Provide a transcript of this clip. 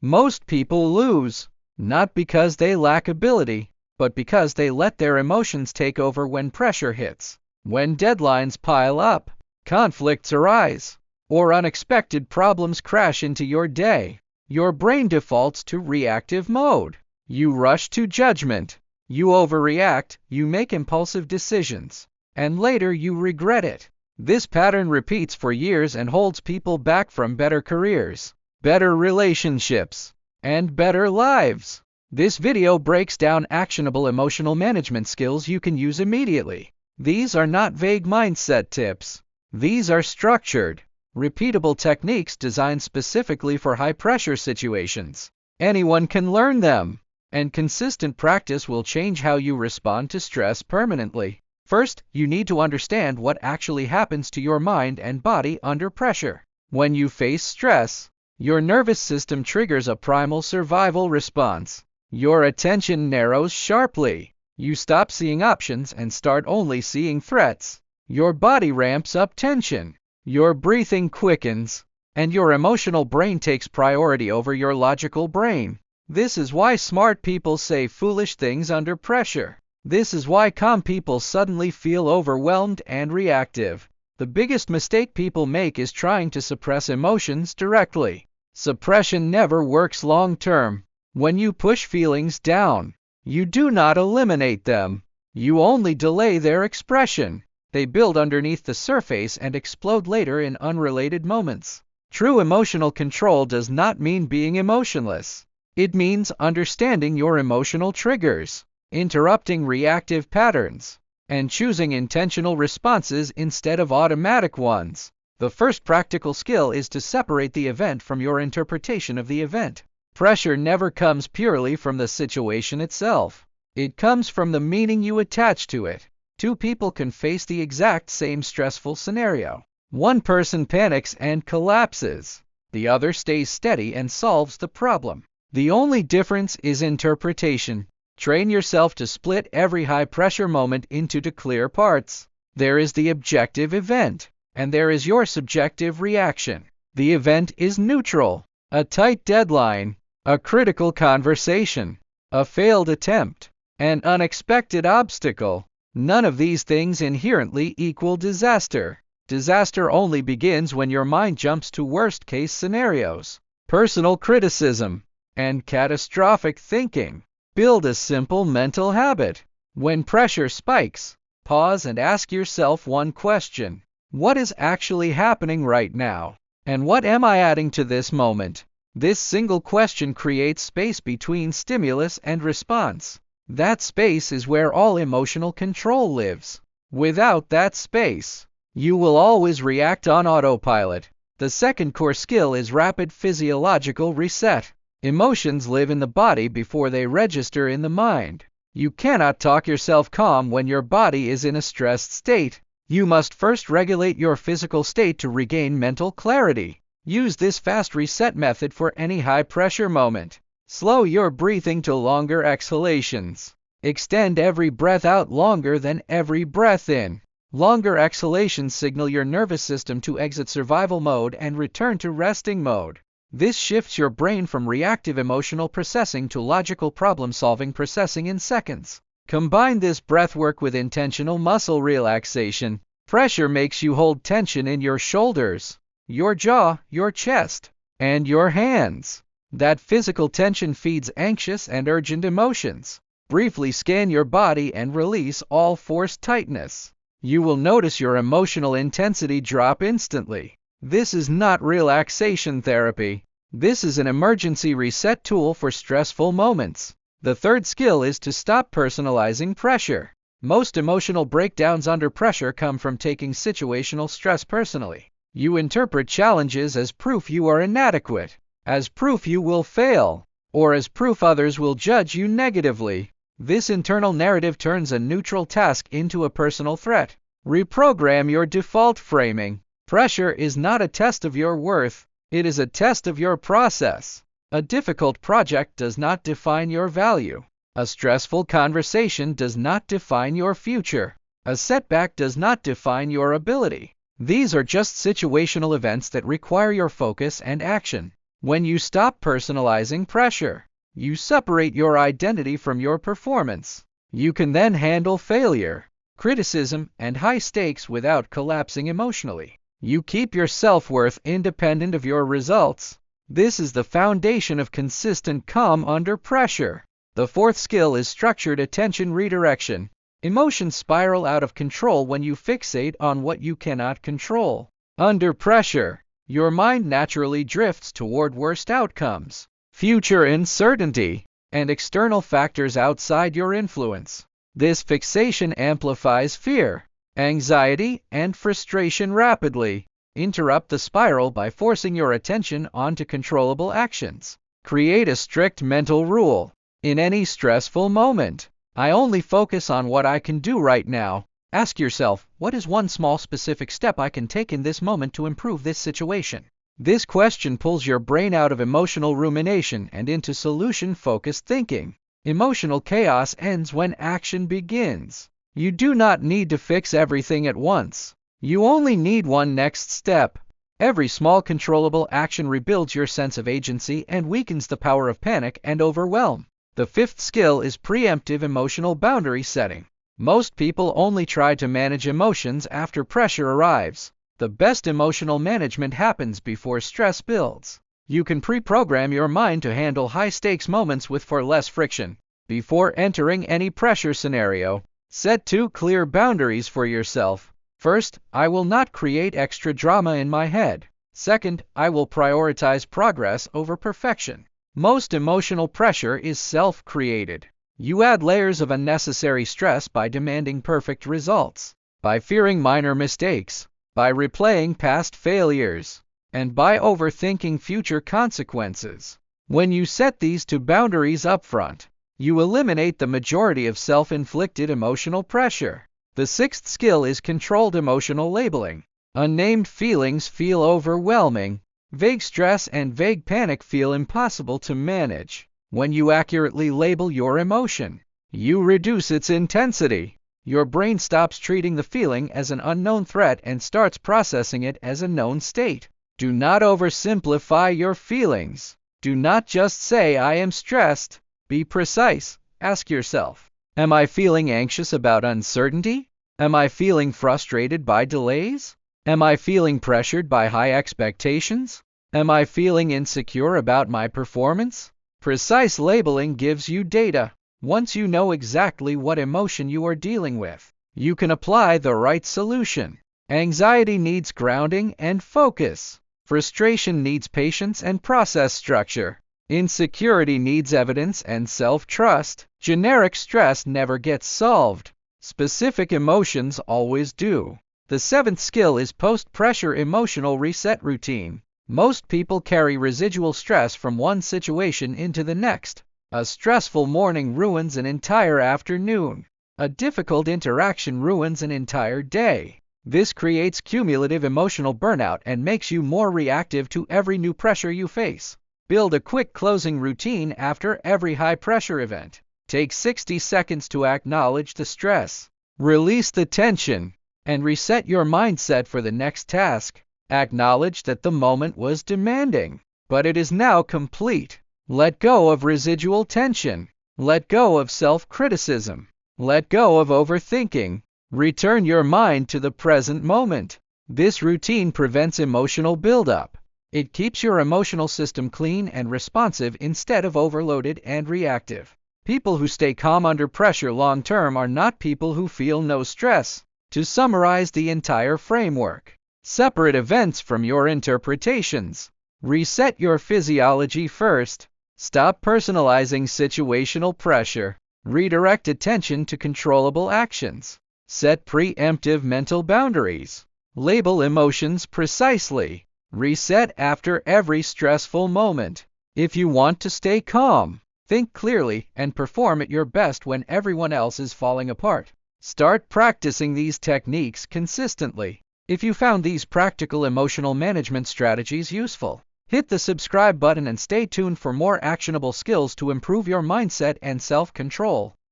Most people lose, not because they lack ability, but because they let their emotions take over when pressure hits. When deadlines pile up, conflicts arise, or unexpected problems crash into your day, your brain defaults to reactive mode. You rush to judgment, you overreact, you make impulsive decisions, and later you regret it. This pattern repeats for years and holds people back from better careers, better relationships, and better lives. This video breaks down actionable emotional management skills you can use immediately. These are not vague mindset tips. These are structured, repeatable techniques designed specifically for high-pressure situations. Anyone can learn them, and consistent practice will change how you respond to stress permanently. First, you need to understand what actually happens to your mind and body under pressure. When you face stress, your nervous system triggers a primal survival response. Your attention narrows sharply. You stop seeing options and start only seeing threats. Your body ramps up tension. Your breathing quickens, and your emotional brain takes priority over your logical brain. This is why smart people say foolish things under pressure. This is why calm people suddenly feel overwhelmed and reactive. The biggest mistake people make is trying to suppress emotions directly. Suppression never works long term. When you push feelings down, you do not eliminate them. You only delay their expression. They build underneath the surface and explode later in unrelated moments. True emotional control does not mean being emotionless. It means understanding your emotional triggers, interrupting reactive patterns, and choosing intentional responses instead of automatic ones. The first practical skill is to separate the event from your interpretation of the event. Pressure never comes purely from the situation itself. It comes from the meaning you attach to it. Two people can face the exact same stressful scenario. One person panics and collapses. The other stays steady and solves the problem. The only difference is interpretation. Train yourself to split every high-pressure moment into two clear parts. There is the objective event, and there is your subjective reaction. The event is neutral. A tight deadline, a critical conversation, a failed attempt, an unexpected obstacle. None of these things inherently equal disaster. Disaster only begins when your mind jumps to worst-case scenarios, personal criticism, and catastrophic thinking. Build a simple mental habit. When pressure spikes, pause and ask yourself one question. What is actually happening right now? And what am I adding to this moment? This single question creates space between stimulus and response. That space is where all emotional control lives. Without that space, you will always react on autopilot. The second core skill is rapid physiological reset. Emotions live in the body before they register in the mind. You cannot talk yourself calm when your body is in a stressed state. You must first regulate your physical state to regain mental clarity. Use this fast reset method for any high-pressure moment. Slow your breathing to longer exhalations. Extend every breath out longer than every breath in. Longer exhalations signal your nervous system to exit survival mode and return to resting mode. This shifts your brain from reactive emotional processing to logical problem-solving processing in seconds. Combine this breathwork with intentional muscle relaxation. Pressure makes you hold tension in your shoulders, your jaw, your chest, and your hands. That physical tension feeds anxious and urgent emotions. Briefly scan your body and release all forced tightness. You will notice your emotional intensity drop instantly. This is not relaxation therapy. This is an emergency reset tool for stressful moments. The third skill is to stop personalizing pressure. Most emotional breakdowns under pressure come from taking situational stress personally. You interpret challenges as proof you are inadequate, as proof you will fail, or as proof others will judge you negatively. This internal narrative turns a neutral task into a personal threat. Reprogram your default framing. Pressure is not a test of your worth. It is a test of your process. A difficult project does not define your value. A stressful conversation does not define your future. A setback does not define your ability. These are just situational events that require your focus and action. When you stop personalizing pressure, you separate your identity from your performance. You can then handle failure, criticism, and high stakes without collapsing emotionally. You keep your self-worth independent of your results. This is the foundation of consistent calm under pressure. The fourth skill is structured attention redirection. Emotions spiral out of control when you fixate on what you cannot control. Under pressure, your mind naturally drifts toward worst outcomes, future uncertainty, and external factors outside your influence. This fixation amplifies fear, anxiety, and frustration rapidly. Interrupt the spiral by forcing your attention onto controllable actions. Create a strict mental rule. In any stressful moment, I only focus on what I can do right now. Ask yourself, what is one small specific step I can take in this moment to improve this situation? This question pulls your brain out of emotional rumination and into solution-focused thinking. Emotional chaos ends when action begins. You do not need to fix everything at once. You only need one next step. Every small controllable action rebuilds your sense of agency and weakens the power of panic and overwhelm. The fifth skill is preemptive emotional boundary setting. Most people only try to manage emotions after pressure arrives. The best emotional management happens before stress builds. You can pre-program your mind to handle high-stakes moments with far less friction. Before entering any pressure scenario, set 2 clear boundaries for yourself. First, I will not create extra drama in my head. Second, I will prioritize progress over perfection. Most emotional pressure is self-created. You add layers of unnecessary stress by demanding perfect results, by fearing minor mistakes, by replaying past failures, and by overthinking future consequences. When you set these 2 boundaries up front, you eliminate the majority of self-inflicted emotional pressure. The sixth skill is controlled emotional labeling. Unnamed feelings feel overwhelming. Vague stress and vague panic feel impossible to manage. When you accurately label your emotion, you reduce its intensity. Your brain stops treating the feeling as an unknown threat and starts processing it as a known state. Do not oversimplify your feelings. Do not just say, I am stressed. Be precise. Ask yourself, am I feeling anxious about uncertainty? Am I feeling frustrated by delays? Am I feeling pressured by high expectations? Am I feeling insecure about my performance? Precise labeling gives you data. Once you know exactly what emotion you are dealing with, you can apply the right solution. Anxiety needs grounding and focus. Frustration needs patience and process structure. Insecurity needs evidence and self-trust. Generic stress never gets solved. Specific emotions always do. The seventh skill is post-pressure emotional reset routine. Most people carry residual stress from one situation into the next. A stressful morning ruins an entire afternoon. A difficult interaction ruins an entire day. This creates cumulative emotional burnout and makes you more reactive to every new pressure you face. Build a quick closing routine after every high-pressure event. Take 60 seconds to acknowledge the stress, release the tension, and reset your mindset for the next task. Acknowledge that the moment was demanding, but it is now complete. Let go of residual tension. Let go of self-criticism. Let go of overthinking. Return your mind to the present moment. This routine prevents emotional buildup. It keeps your emotional system clean and responsive instead of overloaded and reactive. People who stay calm under pressure long-term are not people who feel no stress. To summarize the entire framework, separate events from your interpretations. Reset your physiology first. Stop personalizing situational pressure. Redirect attention to controllable actions. Set preemptive mental boundaries. Label emotions precisely. Reset after every stressful moment. If you want to stay calm, think clearly and perform at your best when everyone else is falling apart. Start practicing these techniques consistently. If you found these practical emotional management strategies useful, hit the subscribe button and stay tuned for more actionable skills to improve your mindset and self-control.